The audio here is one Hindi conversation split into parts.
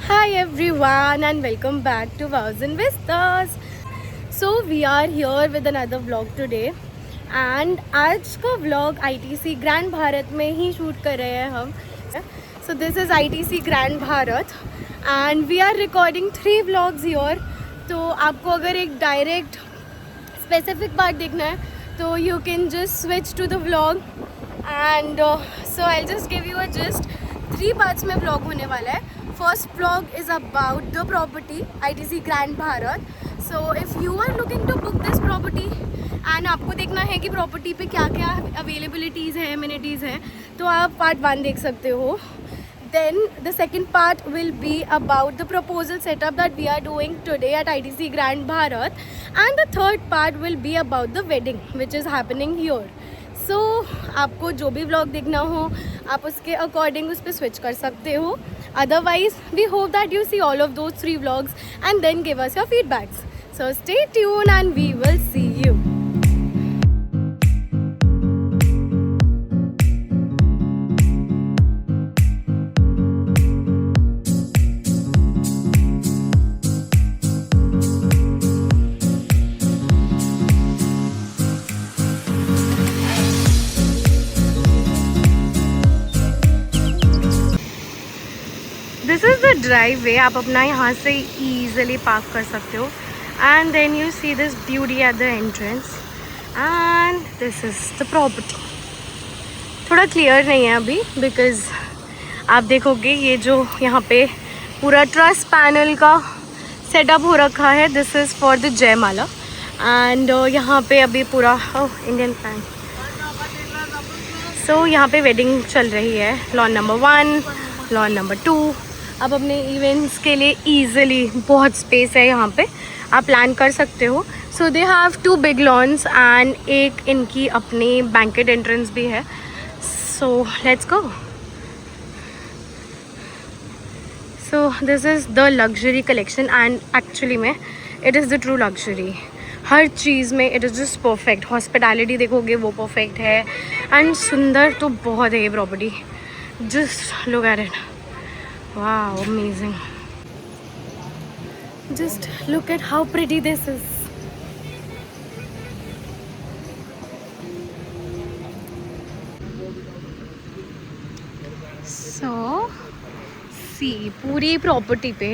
Hi everyone and welcome back to Vows and Vistas. So we are here with another vlog today and आज का vlog ITC ग्रैंड भारत में ही शूट कर रहे हैं हम. So this is ITC grand Bharat and we are recording 3 vlogs here. तो आपको अगर एक डायरेक्ट स्पेसिफिक पार्ट देखना है तो you can just switch to the vlog and so I'll just give you a gist. 3 parts में vlog होने वाला है. First vlog is about the property ITC Grand Bharat. So if you are looking to book this property and आपको देखना है कि property पे क्या क्या availabilities है, amenities हैं, तो आप part 1 देख सकते हो. Then the second part will be about the proposal setup that we are doing today at ITC Grand Bharat, and the third part will be about the wedding which is happening here. So आपको जो भी vlog देखना हो आप उसके अकॉर्डिंग उस पर स्विच कर सकते हो. Otherwise, we hope that you see all of those 3 vlogs and then give us your feedbacks. So stay tuned and we will see you. This is the driveway. आप अपना यहाँ से ईज़िली पार्क कर सकते हो and then you see this beauty at the entrance and this is the property. थोड़ा क्लियर नहीं है अभी बिकॉज़ आप देखोगे ये जो यहाँ पे पूरा ट्रस पैनल का सेटअप हो रखा है. दिस इज़ फॉर द जयमाला एंड यहाँ पे अभी पूरा इंडियन फ्लैग. सो यहाँ पे वेडिंग चल रही है. Lawn number 1, lawn number 2. आप अपने इवेंट्स के लिए ईज़िली बहुत स्पेस है यहाँ पे, आप प्लान कर सकते हो. So they have 2 big lawns and एक इनकी अपनी बैंकेट एंट्रेंस भी है. So let's go. So this is the luxury collection and actually में it is the true luxury. हर चीज़ में it is just perfect. Hospitality देखोगे वो परफेक्ट है एंड सुंदर तो बहुत है ये property. Just look at it. Wow, amazing. Just look at how pretty this is. So, see, पूरी प्रॉपर्टी पे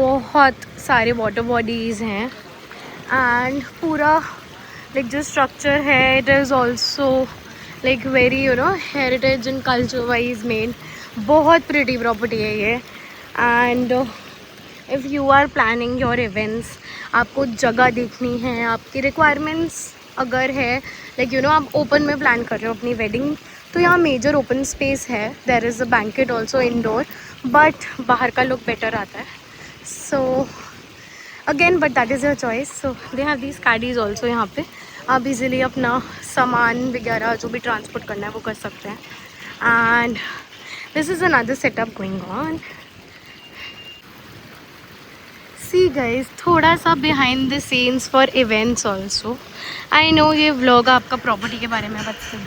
बहुत सारे वाटर बॉडीज़ हैं एंड पूरा लाइक जो स्ट्रक्चर है it is also like very heritage and culture wise made. बहुत प्रिटी प्रॉपर्टी है ये. And if you are planning your events, आपको जगह देखनी है, आपकी रिक्वायरमेंट्स अगर है लाइक आप ओपन में प्लान कर रहे हो अपनी वेडिंग, तो यहाँ मेजर ओपन स्पेस है. There is a banquet also indoor but बाहर का लुक बेटर आता है. So again but that is your choice. So they have these caddies also. यहाँ पे आप इजीली अपना सामान वगैरह जो भी ट्रांसपोर्ट करना है वो कर सकते हैं. And this is another setup going on. See guys, थोड़ा सा behind the scenes for events also. I know ये vlog आपका property के बारे में बता.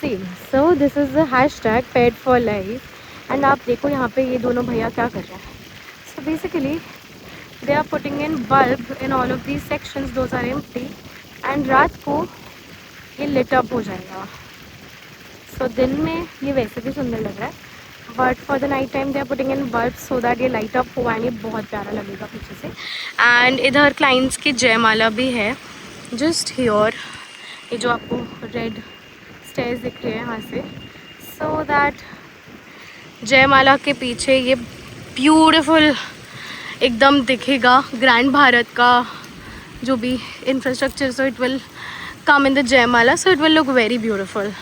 See, so this is the hashtag pet for life and आप देखो यहाँ पे ये दोनों भैया क्या कर रहे हैं. So basically they are putting in bulb in all of these sections. Those are empty and रात को ये lit up हो जाएगा. तो दिन में ये वैसे भी सुंदर लग रहा है but for the night time they are putting in bulb so that ये लाइट अप हुआ एंड ये बहुत प्यारा लगेगा पीछे से. एंड इधर क्लाइंट्स की जयमाला भी है जस्ट हियर. ये जो आपको रेड स्टेयर्स दिख रही है यहाँ से, सो दैट जयमाला के पीछे ये ब्यूटीफुल एकदम दिखेगा ग्रैंड भारत का जो भी infrastructure. So it will come in the jaimala, so it will look very beautiful.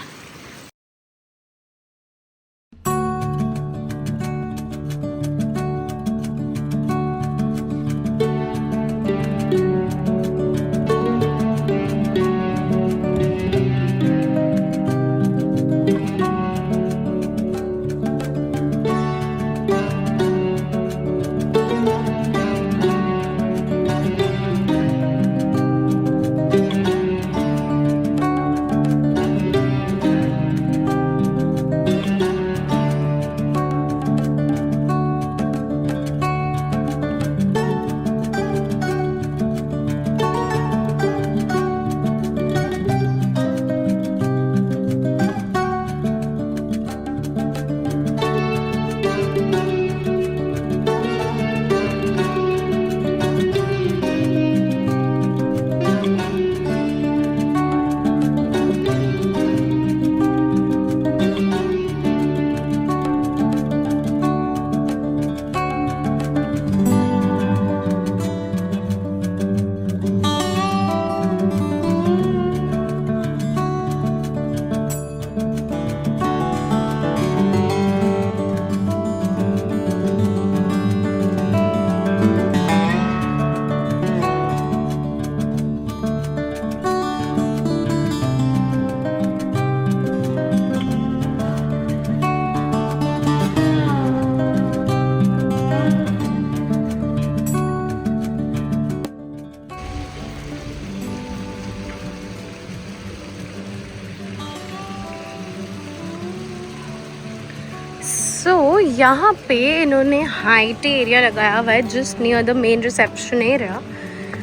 यहाँ पे इन्होंने हाइट एरिया लगाया हुआ है just near the main reception area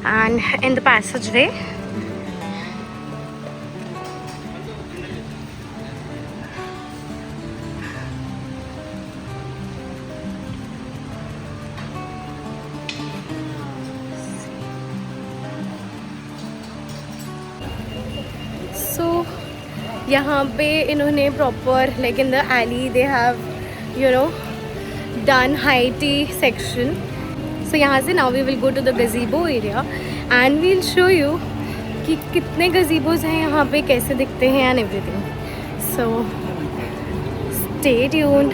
and in the passage way यहाँ पे इन्होंने proper like in the alley they have you know done high tea section. So यहाँ से now we will go to the gazebo area and we'll show you कि कितने गजीबोज हैं यहाँ पे, कैसे दिखते हैं and everything. So stay tuned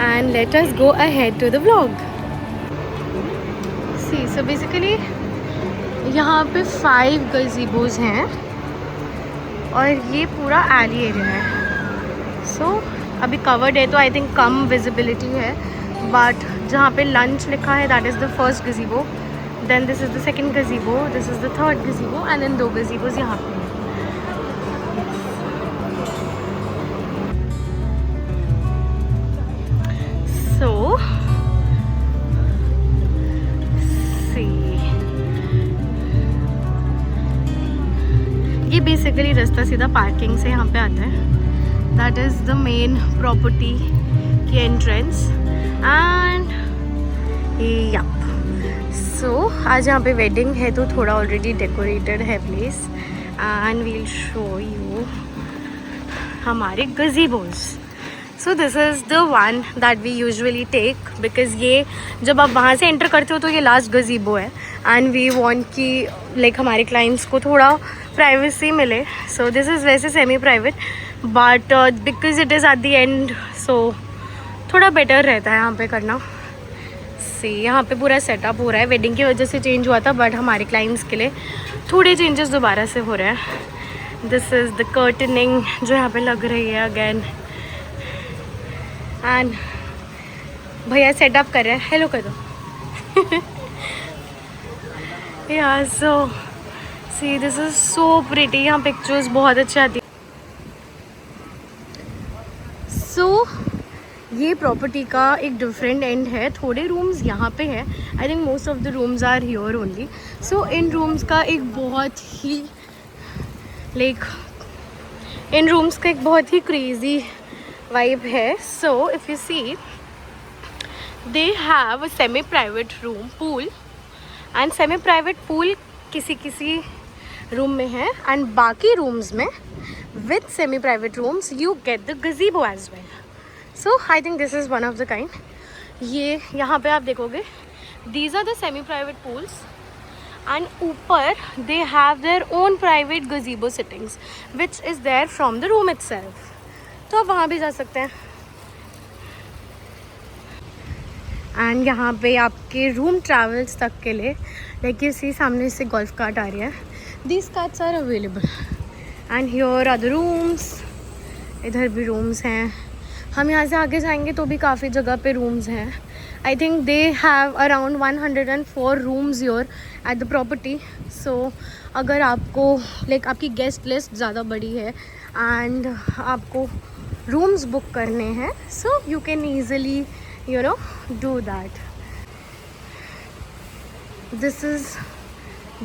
and let us go ahead to the vlog. See so basically यहाँ पे 5 गजीबोज हैं और ये पूरा एली एरिया है. सो अभी कवर्ड है तो आई थिंक कम विजिबिलिटी है, बट जहाँ पे लंच लिखा है that is the first gazebo, then this is the second gazebo, this is the third gazebo and then 2 gazebos यहाँ पे. सो ये बेसिकली रास्ता सीधा पार्किंग से यहाँ पे आता है. That is the main property की एंट्रेंस एंड यप. सो आज यहाँ पे वेडिंग है तो थोड़ा ऑलरेडी डेकोरेटेड है place and we'll show you हमारे gazebos. So this is the one that we usually take because ये जब आप वहाँ से एंटर करते हो तो ये लास्ट गजीबो है एंड वी वांट कि लाइक हमारे क्लाइंट्स को थोड़ा प्राइवेसी मिले. सो दिस इज़ वैसे semi private but because it is at the and so थोड़ा बेटर रहता है यहाँ पे करना. सी यहाँ पे पूरा सेटअप हो रहा है, वेडिंग की वजह से चेंज हुआ था बट हमारे क्लाइंट्स के लिए थोड़े चेंजेस दोबारा से हो रहे हैं. दिस इज़ द कर्टनिंग जो यहाँ पे लग रही है अगेन एंड भैया सेटअप कर रहे हैं. हेलो कर दो. यार so see this is so pretty, यहाँ पिक्चर्स बहुत अच्छी आती है. सो ये प्रॉपर्टी का एक डिफरेंट एंड है. थोड़े रूम्स यहाँ पे है, I think most of the rooms are here only. So इन रूम्स का एक बहुत ही लाइक इन रूम्स का एक बहुत ही क्रेजी वाइब है. So if you see they have a semi private room pool and semi private pool किसी रूम में है एंड बाकी रूम्स में with semi private rooms you get the gazebo as well. So I think this is one of the kind. ये यहाँ पे आप देखोगे these are the semi private pools and ऊपर they have their own private gazebo sittings which is there from the room itself. तो आप वहाँ भी जा सकते हैं. एंड यहाँ पे आपके रूम ट्रैवल्स तक के लिए लाइक यू सी सामने से गोल्फ कार्ट आ रही है. These carts are available and here are the rooms. इधर भी रूम्स हैं. हम यहाँ से आगे जाएंगे तो भी काफ़ी जगह पे रूम्स हैं. I think they have around 104 rooms here at the property. So अगर आपको लाइक आपकी गेस्ट लिस्ट ज़्यादा बड़ी है एंड आपको रूम्स बुक करने हैं so you can easily you know do that. This is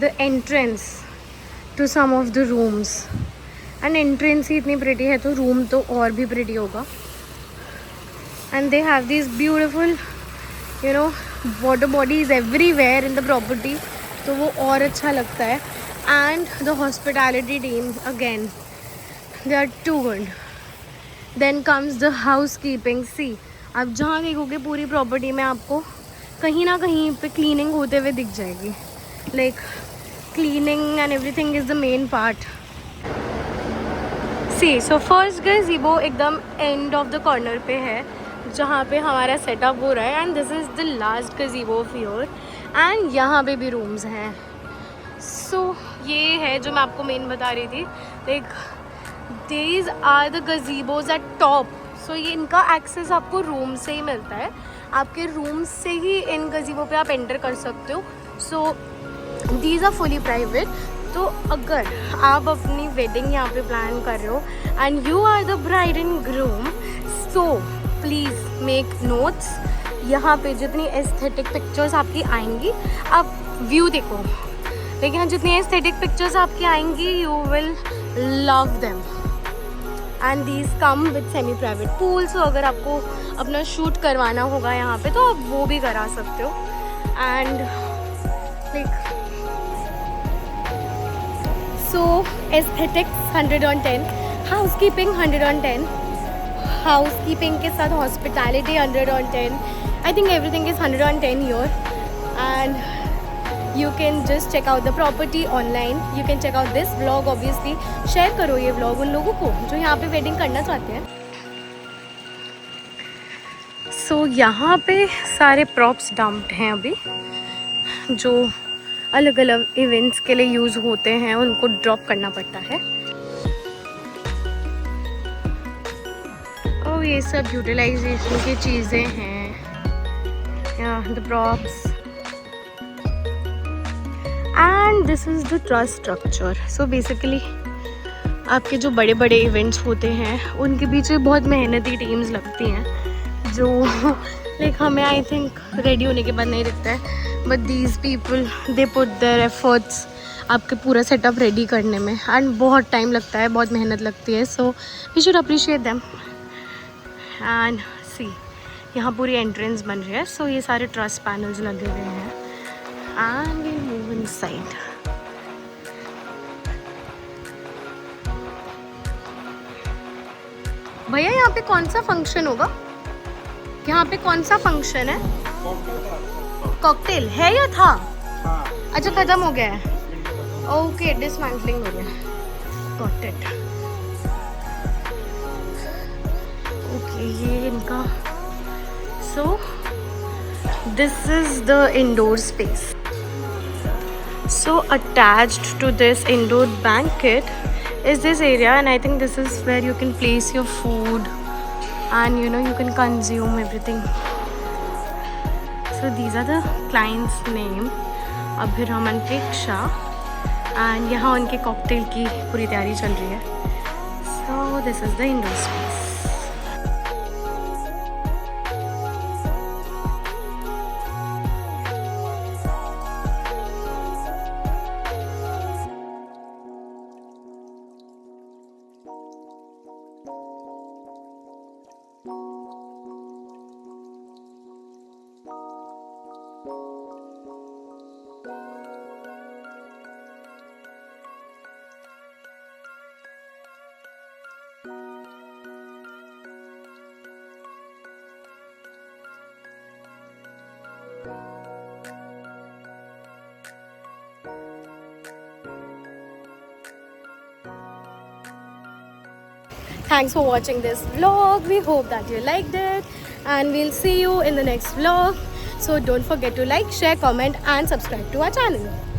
the entrance to some of the rooms and entrance ही इतनी pretty है तो room तो और भी pretty होगा. And they have these beautiful you know water bodies everywhere in the property तो वो और अच्छा लगता है. And the hospitality team again they are too good. Then comes the housekeeping. See आप जहाँ देखोगे पूरी प्रॉपर्टी में आपको कहीं ना कहीं पे क्लीनिंग होते हुए दिख जाएगी. Like cleaning and everything is the main part. See so first gazebo एकदम एंड ऑफ द कॉर्नर पे है जहाँ पे हमारा सेटअप हो रहा है and this is the last गजीबो of your and यहाँ पे भी रूम्स हैं. सो ये है जो मैं आपको मेन बता रही थी. Like these are the gazebos at top. So ये इनका एक्सेस आपको रूम से ही मिलता है. आपके रूम से ही इन गजीबों पे आप एंटर कर सकते हो. So these are fully private. तो अगर आप अपनी वेडिंग यहाँ पे प्लान कर रहे हो and you are the bride and groom so please make notes. यहाँ पे जितनी एस्थेटिक पिक्चर्स आपकी आएंगी, आप व्यू देखो, लेकिन यहाँ जितनी एस्थेटिक पिक्चर्स आपकी आएंगी you will love them. And these come with semi private pool, so अगर आपको अपना शूट करवाना होगा यहाँ पे तो आप वो भी करा सकते हो। And like so aesthetics 100 on 10, housekeeping 100 on 10, housekeeping के साथ hospitality 100 on 10। I think everything is 100 on 10 here। And you can just check out the property online, you can check out this vlog. Obviously share करो ये व्लॉग उन लोगों को जो यहाँ पे वेडिंग करना चाहते हैं। सो यहाँ पे सारे प्रॉप्स डम्प्ड हैं अभी, जो अलग अलग इवेंट्स के लिए यूज़ होते हैं, उनको ड्रॉप करना पड़ता है। और ये सब यूटिलाइजेशन की चीज़ें हैं, the props. And this is the trust structure. So basically आपके जो बड़े बड़े इवेंट्स होते हैं उनके पीछे बहुत मेहनती टीम्स लगती हैं, जो लाइक हमें आई थिंक रेडी होने के बाद नहीं दिखता है, but these people they put their efforts आपके पूरा सेटअप रेडी करने में। एंड बहुत टाइम लगता है, बहुत मेहनत लगती है, so we should appreciate them. And see यहाँ पूरी एंट्रेंस बन रही है, सो ये सारे ट्रस पैनल्स लगे हुए हैं। And we move inside. भैया यहाँ पे कौन सा फंक्शन होगा? यहाँ पे कौन सा फंक्शन है? कॉकटेल है या था? अच्छा खत्म हो गया है। ओके, डिसमेंटलिंग हो गया। Got it. ओके, ये इनका। So this is the indoor space. So attached to this indoor banquet is this area, and I think this is where you can place your food and you can consume everything. So these are the client's name, Abhiraman Preksha, and यहाँ उनके कॉकटेल की पूरी तैयारी चल रही है। So this is the indoor space. Thanks for watching this vlog. We hope that you liked it, and we'll see you in the next vlog. So don't forget to like, share, comment and subscribe to our channel.